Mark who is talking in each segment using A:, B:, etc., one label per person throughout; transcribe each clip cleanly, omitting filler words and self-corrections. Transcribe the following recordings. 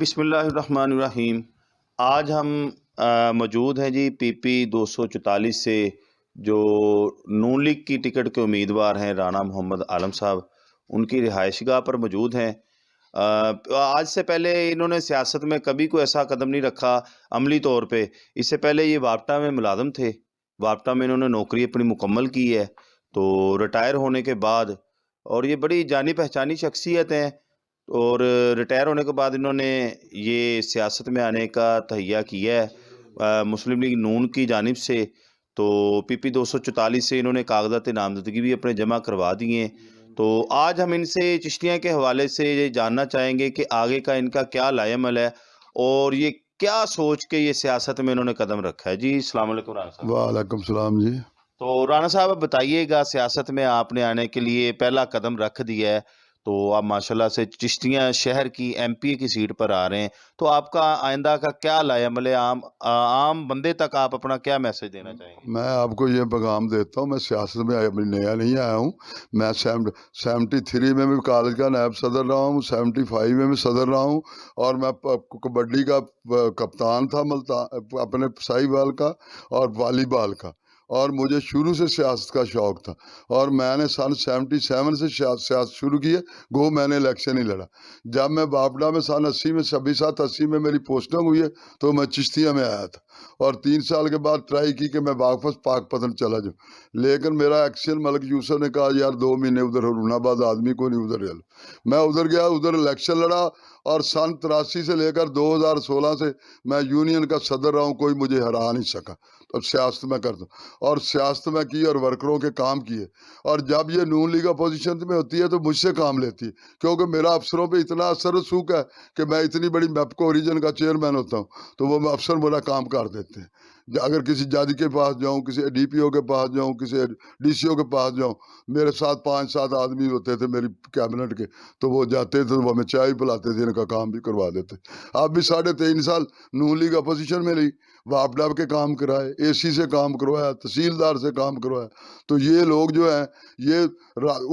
A: بسم اللہ الرحمن الرحیم۔ آج ہم موجود ہیں جی PP 244 سے جو نون لیگ کی ٹکٹ کے امیدوار ہیں رانا محمد عالم صاحب، ان کی رہائش گاہ پر موجود ہیں۔ آج سے پہلے انہوں نے سیاست میں کبھی کوئی ایسا قدم نہیں رکھا عملی طور پہ۔ اس سے پہلے یہ وابٹا میں ملازم تھے، وابٹا میں انہوں نے نوکری اپنی مکمل کی ہے، تو ریٹائر ہونے کے بعد، اور یہ بڑی جانی پہچانی شخصیت ہیں، اور ریٹائر ہونے کے بعد انہوں نے یہ سیاست میں آنے کا تہیہ کیا ہے مسلم لیگ نون کی جانب سے۔ تو PP 244 سے انہوں نے کاغذات نامزدگی بھی اپنے جمع کروا دیے ہیں۔ تو آج ہم ان سے چشتیاں کے حوالے سے یہ جاننا چاہیں گے کہ آگے کا ان کا کیا لائے عمل ہے اور یہ کیا سوچ کے یہ سیاست میں انہوں نے قدم رکھا ہے۔ جی السلام علیکم رانا صاحب۔
B: وعلیکم السلام جی۔
A: تو رانا صاحب اب بتائیے گا، سیاست میں آپ نے آنے کے لیے پہلا قدم رکھ دیا ہے، تو آپ ماشاءاللہ سے چشتیاں شہر کی MP کی سیٹ پر آ رہے ہیں، تو آپ کا آئندہ کا کیا لائے عمل ہے؟ عام بندے تک آپ اپنا کیا میسج دینا چاہیں گے؟
B: میں آپ کو یہ پیغام دیتا ہوں، میں سیاست میں نیا نہیں آیا ہوں۔ میں 73 میں بھی کالج کا نائب صدر رہا ہوں، 75 میں بھی صدر رہا ہوں، اور میں کبڈی کا کپتان تھا اپنے سائی بال کا اور والی بال کا، اور مجھے شروع سے سیاست کا شوق تھا، اور میں نے سن 77 سے سیاست شروع کی ہے، گو میں نے الیکشن ہی لڑا۔ جب میں باپڈا میں سن 80 میں 80 میں میری پوسٹنگ ہوئی ہے تو میں چشتیہ میں آیا تھا، اور 3 سال کے بعد ٹرائی کی کہ میں واپس پاک پتن چلا جاؤں، لیکن میرا ایکسین ملک یوسف نے کہا یار 2 مہینے ادھر ہرون آباد آدمی کو نہیں ادھر میں ادھر گیا، ادھر الیکشن لڑا، اور سن 83 سے لے کر 2016 سے میں یونین کا صدر رہا ہوں، کوئی مجھے ہرا نہیں سکا۔ تو سیاست میں کرتا ہوں، اور سیاست میں کی اور ورکروں کے کام کیے، اور جب یہ نون لیگ اپوزیشن میں ہوتی ہے تو مجھ سے کام لیتی ہے، کیونکہ میرا افسروں پہ اتنا اثر رسوخ ہے کہ میں اتنی بڑی میپکو ریجن کا چیئرمین ہوتا ہوں، تو وہ افسر میرا کام کر دیتے ہیں۔ اگر کسی جج کے پاس جاؤں، کسی DPO کے پاس جاؤں، کسی DCO کے پاس جاؤں، میرے ساتھ 5-7 آدمی ہوتے تھے میری کیبنٹ کے، تو وہ جاتے تھے، وہ ہمیں چائے پلاتے تھے، ان کا کام بھی کروا دیتے۔ اب بھی 3.5 سال نون لیگ اپوزیشن میں رہی، واپڈا کے کام کرائے، AC سے کام کروایا، تحصیلدار سے کام کروایا۔ تو یہ لوگ جو ہیں، یہ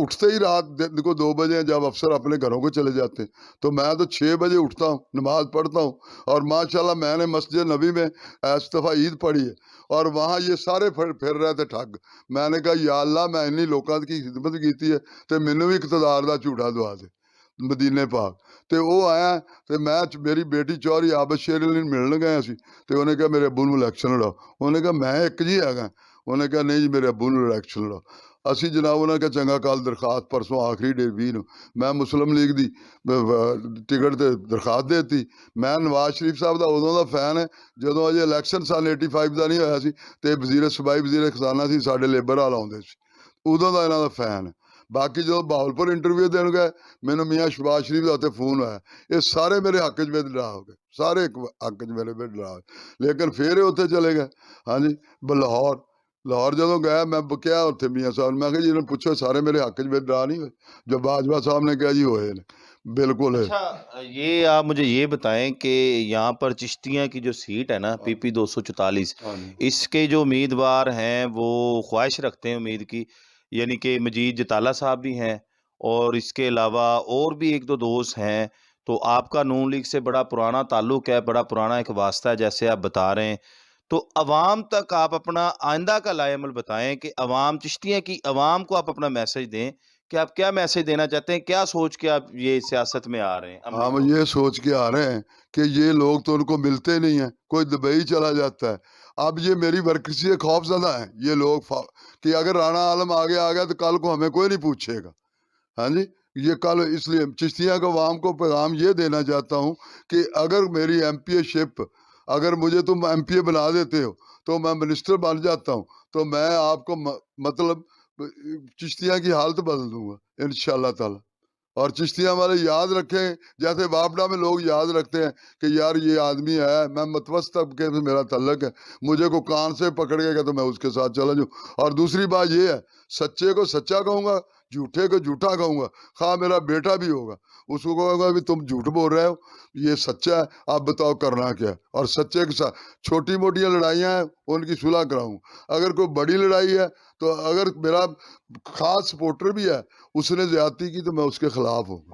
B: اٹھتے ہی رات کو 2 بجے جب افسر اپنے گھروں کو چلے جاتے ہیں، تو میں تو 6 بجے اٹھتا ہوں، نماز پڑھتا ہوں، اور ماشاءاللہ میں نے مسجد نبی میں اس دفعہ عید پڑھی ہے، اور وہاں یہ سارے پھر رہے تھے ٹھگ۔ میں نے کہا یا اللہ، میں انہی لوگوں کی خدمت کی ہے تو مینوں بھی اقتدار دا جھوٹا دعا دے مدینے پاک۔ تے وہ آیا تے میں میری بیٹی چوری عابد شیر علی ملن گئے اسی، تے انہیں کہا میرے ابو نوں الیکشن لڑاؤ، انہیں کہا میں ایک جی ہے گا، انہیں کہا نہیں جی میرے ابو نوں الیکشن لڑاؤ۔ اسی جناب انہیں کہا چنگا کال درخواست پرسوں آخری ڈے 20 نوں میں مسلم لیگ دی ٹکٹ تے درخواست دیتی۔ میں نواز شریف صاحب دا ادوں دا فین ہے جدوں اجے الیکشن سن 85 دا نہیں ہویا سی، تے وزیر صوبائی وزیر خزانہ سی ساڈے لیبر والا آوندے سی، ادوں دا انہاں دا فین ہے۔ باقی جو بہاولپور انٹرویو دین گئے، مینوں میاں شباز شریف دا تے فون آیا، یہ سارے میرے حق میں ڈرا ہو گئے، سارے حق میرے میں ڈرا ہو گئے، لیکن پھر یہ اتنے چلے گئے۔ ہاں جی، لاہور جدوں گیا میں کیا اتنے میاں صاحب میں کہا جی انہوں نے پوچھو سارے میرے حق میں ڈرا نہیں ہوئے؟ جو باجوہ صاحب نے کہا جی ہوئے نے، بالکل ہے۔
A: اچھا، یہ آپ مجھے یہ بتائیں کہ یہاں پر چشتیاں کی جو سیٹ ہے نا PP 244، اس کے جو امیدوار ہیں وہ خواہش رکھتے ہیں امید کی، یعنی کہ مجید جتالہ صاحب بھی ہیں، اور اس کے علاوہ اور بھی 1-2 دوست ہیں۔ تو آپ کا نون لیگ سے بڑا پرانا تعلق ہے، بڑا پرانا ایک واسطہ ہے جیسے آپ بتا رہے ہیں، تو عوام تک آپ اپنا آئندہ کا لائے عمل بتائیں کہ عوام چشتیاں کی عوام کو آپ اپنا میسج دیں کہ آپ کیا میسج دینا چاہتے ہیں، کیا سوچ کے آپ یہ سیاست میں آ رہے ہیں؟
B: ہم یہ سوچ کے آ رہے ہیں کہ یہ لوگ تو ان کو ملتے نہیں ہیں، کوئی دبئی چلا جاتا ہے۔ اب یہ میری ورکر سے خوف زدہ ہیں یہ لوگ کہ اگر رانا عالم آگے آ گیا تو کل کو ہمیں کوئی نہیں پوچھے گا۔ ہاں جی، یہ کل اس لیے چشتیاں کو عوام کو پیغام یہ دینا چاہتا ہوں کہ اگر میری MP شپ، اگر مجھے تم MP بنا دیتے ہو تو میں منسٹر بن جاتا ہوں، تو میں آپ کو مطلب چشتیاں کی حالت بدل دوں گا انشاءاللہ تعالی۔ اور چشتیاں والے یاد رکھیں، جیسے واپڈا میں لوگ یاد رکھتے ہیں کہ یار یہ آدمی ہے، میں متوسط طبقے سے میرا تعلق ہے، مجھے کو کان سے پکڑ گا تو میں اس کے ساتھ چلا جاؤں۔ اور دوسری بات یہ ہے، سچے کو سچا کہوں گا، جھوٹے کو جھوٹا کہوں گا، خواہ میرا بیٹا بھی ہوگا، اس کو کہوں گا بھی تم جھوٹ بول رہے ہو، یہ سچا ہے، آپ بتاؤ کرنا کیا ہے۔ اور سچے کے ساتھ چھوٹی موٹیاں لڑائیاں ہیں ان کی صلح کراؤں، اگر کوئی بڑی لڑائی ہے تو اگر میرا خاص سپورٹر بھی ہے اس نے زیادتی کی تو میں اس کے خلاف ہوں گا۔